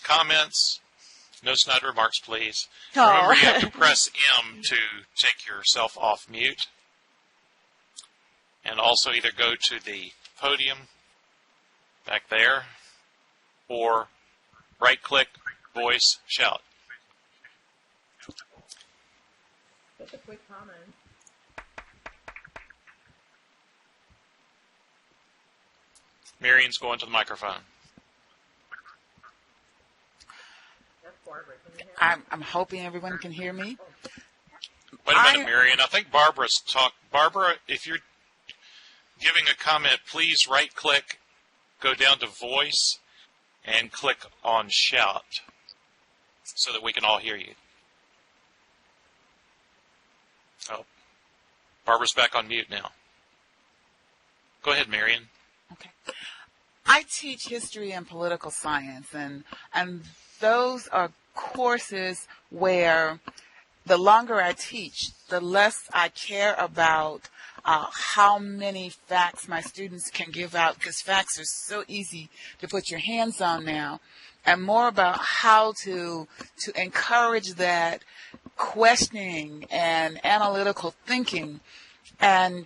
comments? No snide remarks, please. Oh. Remember, you have to press M to take yourself off mute. And also either go to the podium back there or right-click, voice, shout. Just a quick comment. Marion's going to the microphone. That's Barbara. Can you hear me? I'm hoping everyone can hear me. Wait a minute, Marion. I think Barbara's talk. Barbara, if you're giving a comment, please right-click, go down to voice, and click on shout so that we can all hear you. Oh, Barbara's back on mute now. Go ahead, Marion. Okay. I teach history and political science, and those are courses where the longer I teach, the less I care about how many facts my students can give out, because facts are so easy to put your hands on now, and more about how to encourage that questioning and analytical thinking. And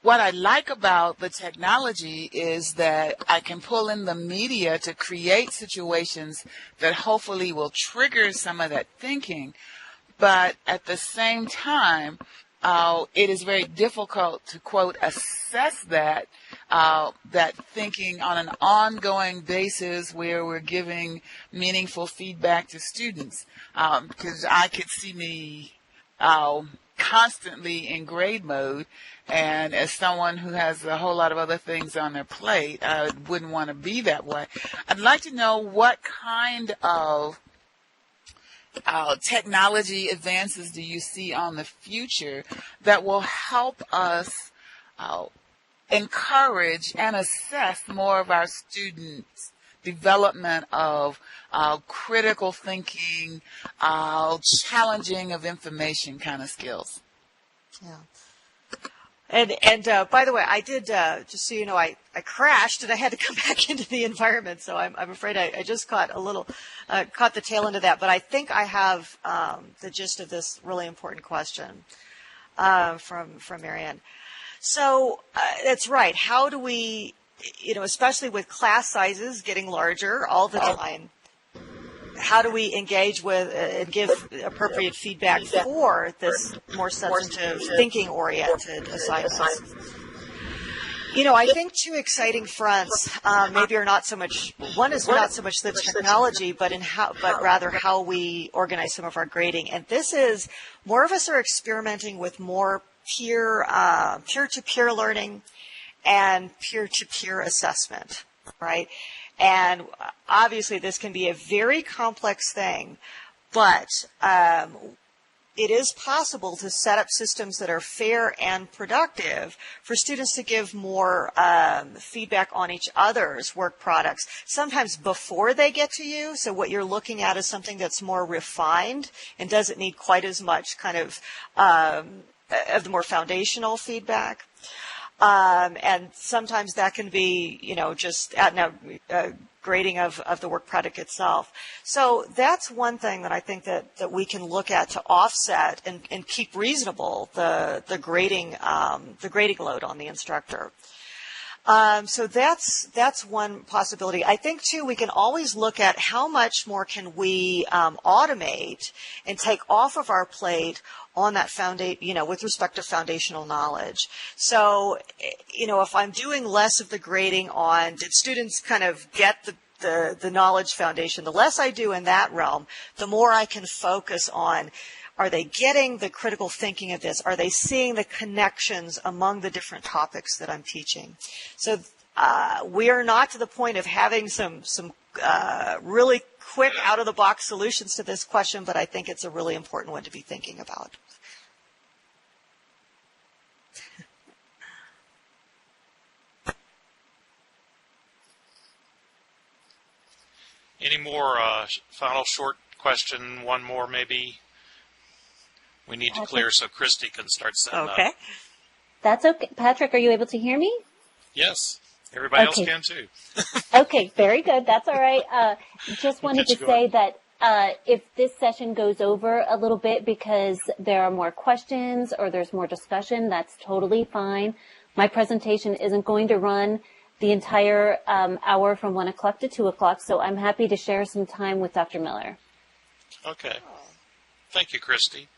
what I like about the technology is that I can pull in the media to create situations that hopefully will trigger some of that thinking. But at the same time, it is very difficult to, quote, assess that thinking on an ongoing basis where we're giving meaningful feedback to students. Because I could see me constantly in grade mode, and as someone who has a whole lot of other things on their plate, I wouldn't want to be that way. I'd like to know what kind of technology advances do you see on the future that will help us encourage and assess more of our students' development of critical thinking, challenging of information kind of skills? Yeah. And by the way, I did, just so you know, I crashed and I had to come back into the environment, so I'm afraid I just caught the tail end of that. But I think I have the gist of this really important question from Marianne. So that's right. How do we, especially with class sizes getting larger all the time, how do we engage with and give appropriate feedback for this more substantive thinking-oriented assignments? I think two exciting fronts maybe are not so much. One is not so much the technology, but rather how we organize some of our grading. And this is more of us are experimenting with more peer-to-peer learning and peer-to-peer assessment, right? And obviously, this can be a very complex thing, but it is possible to set up systems that are fair and productive for students to give more feedback on each other's work products, sometimes before they get to you. So what you're looking at is something that's more refined and doesn't need quite as much kind of the more foundational feedback. And sometimes that can be, just grading of the work product itself. So that's one thing that I think that we can look at to offset and keep reasonable the grading load on the instructor. So that's one possibility. I think too we can always look at how much more can we automate and take off of our plate on that with respect to foundational knowledge. So, if I'm doing less of the grading on did students kind of get the knowledge foundation, the less I do in that realm, the more I can focus on are they getting the critical thinking of this? Are they seeing the connections among the different topics that I'm teaching? So we are not to the point of having some really quick out-of-the-box solutions to this question, but I think it's a really important one to be thinking about. Any more final short question? One more maybe? We need to clear so Christy can start setting up. Okay. That's okay. Patrick, are you able to hear me? Yes. Everybody else can too. Okay, very good. That's all right. Just wanted to say that if this session goes over a little bit because there are more questions or there's more discussion, that's totally fine. My presentation isn't going to run the entire hour from 1 o'clock to 2 o'clock, so I'm happy to share some time with Dr. Miller. Okay. Thank you, Christy.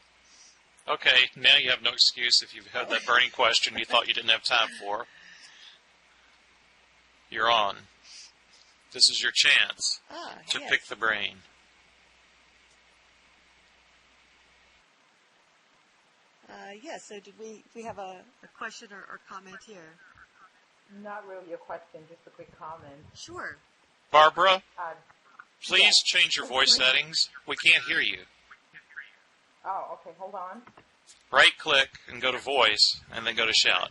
Okay, now you have no excuse if you've had that burning question you thought you didn't have time for. You're on. This is your chance to pick the brain. Yes, so did we have a question or comment here? Not really a question, just a quick comment. Sure. Barbara, please change your voice settings. We can't hear you. Oh, okay, hold on. Right-click and go to voice, and then go to shout.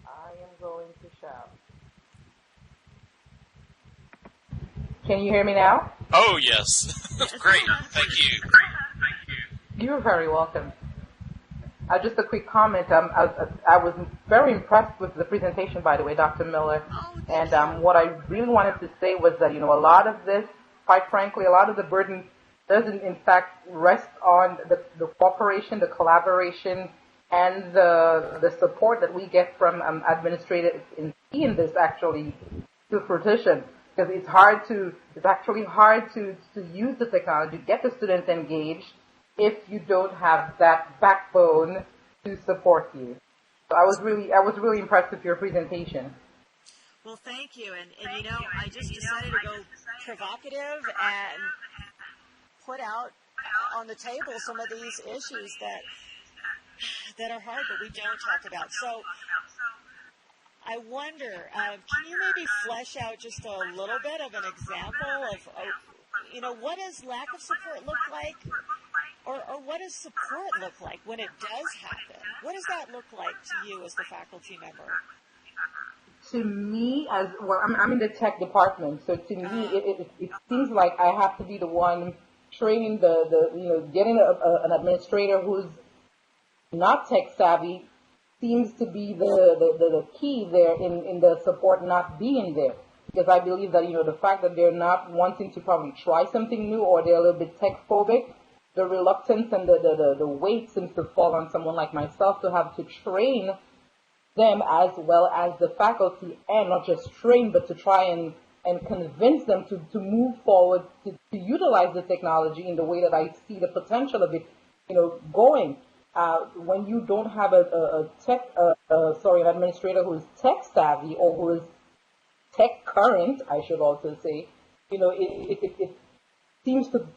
I am going to shout. Can you hear me now? Oh, yes. Great. Thank you. You're very welcome. Just a quick comment. I was very impressed with the presentation, by the way, Dr. Miller. And what I really wanted to say was that, a lot of this, quite frankly, a lot of the burden doesn't, in fact, rest on the cooperation, the collaboration, and the support that we get from administrators in seeing this actually to fruition. Because it's actually hard to use the technology, get the students engaged, if you don't have that backbone to support you. So I was really impressed with your presentation. Well, thank you. And I just decided to go provocative and put out on the table some of these issues that are hard, but we don't talk about. So I wonder, can you maybe flesh out just a little bit of an example of, what does lack of support look like? Or what does support look like when it does happen? What does that look like to you as the faculty member? To me, I'm in the tech department, so to me, it seems like I have to be the one training getting an administrator who's not tech savvy seems to be the key there in the support not being there. Because I believe that, the fact that they're not wanting to probably try something new or they're a little bit tech phobic the reluctance and the weight seems to fall on someone like myself to have to train them as well as the faculty, and not just train, but to try and convince them to move forward, to utilize the technology in the way that I see the potential of it, going. When you don't have an administrator who is tech savvy or who is tech current, I should also say, it seems to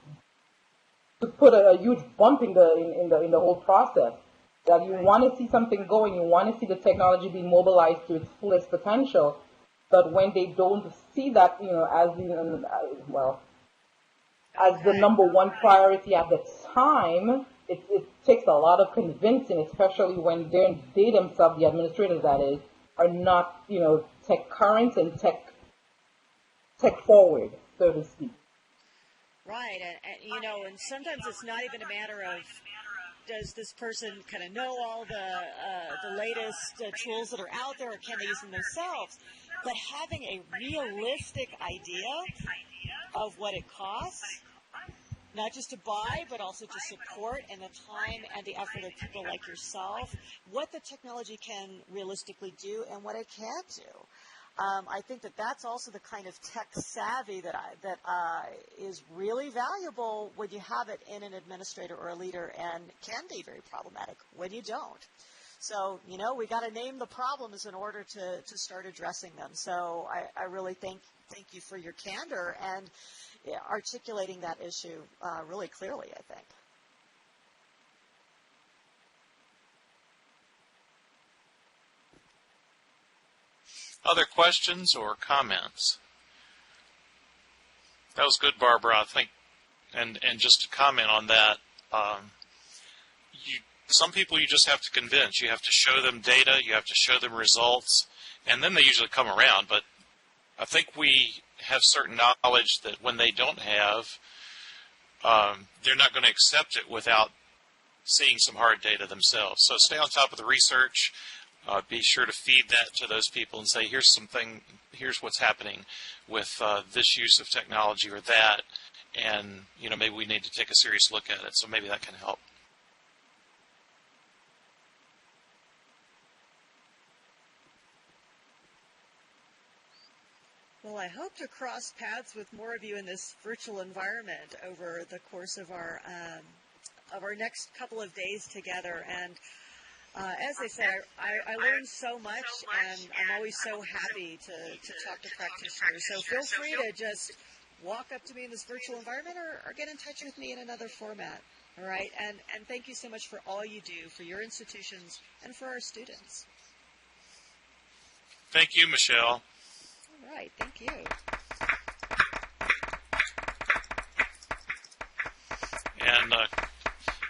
put a huge bump in the whole process. That you want to see something going, you want to see the technology being mobilized to its fullest potential, but when they don't see that, as the number one priority at the time, it takes a lot of convincing, especially when they themselves, the administrators that is, are not, tech current and tech forward, so to speak. Right, and sometimes it's not even a matter of does this person kind of know all the latest tools that are out there, or can they use them themselves? But having a realistic idea of what it costs, not just to buy, but also to support, and the time and the effort of people like yourself, what the technology can realistically do and what it can't do. I think that's also the kind of tech savvy that is really valuable when you have it in an administrator or a leader, and can be very problematic when you don't. So, we got to name the problems in order to start addressing them. So I really thank you for your candor and articulating that issue really clearly, I think. Other questions or comments? That was good, Barbara, I think. And just to comment on that, some people you just have to convince. You have to show them data, you have to show them results, and then they usually come around. But I think we have certain knowledge that when they don't have, they're not going to accept it without seeing some hard data themselves. So stay on top of the research. Be sure to feed that to those people and say, here's what's happening with this use of technology or that, and maybe we need to take a serious look at it. So maybe that can help. Well, I hope to cross paths with more of you in this virtual environment over the course of our next couple of days together. And as I said, I learned so much, and I'm always so happy to talk to practitioners. So feel free to just walk up to me in this virtual environment or get in touch with me in another format. All right? And thank you so much for all you do for your institutions and for our students. Thank you, Michelle. All right. Thank you. And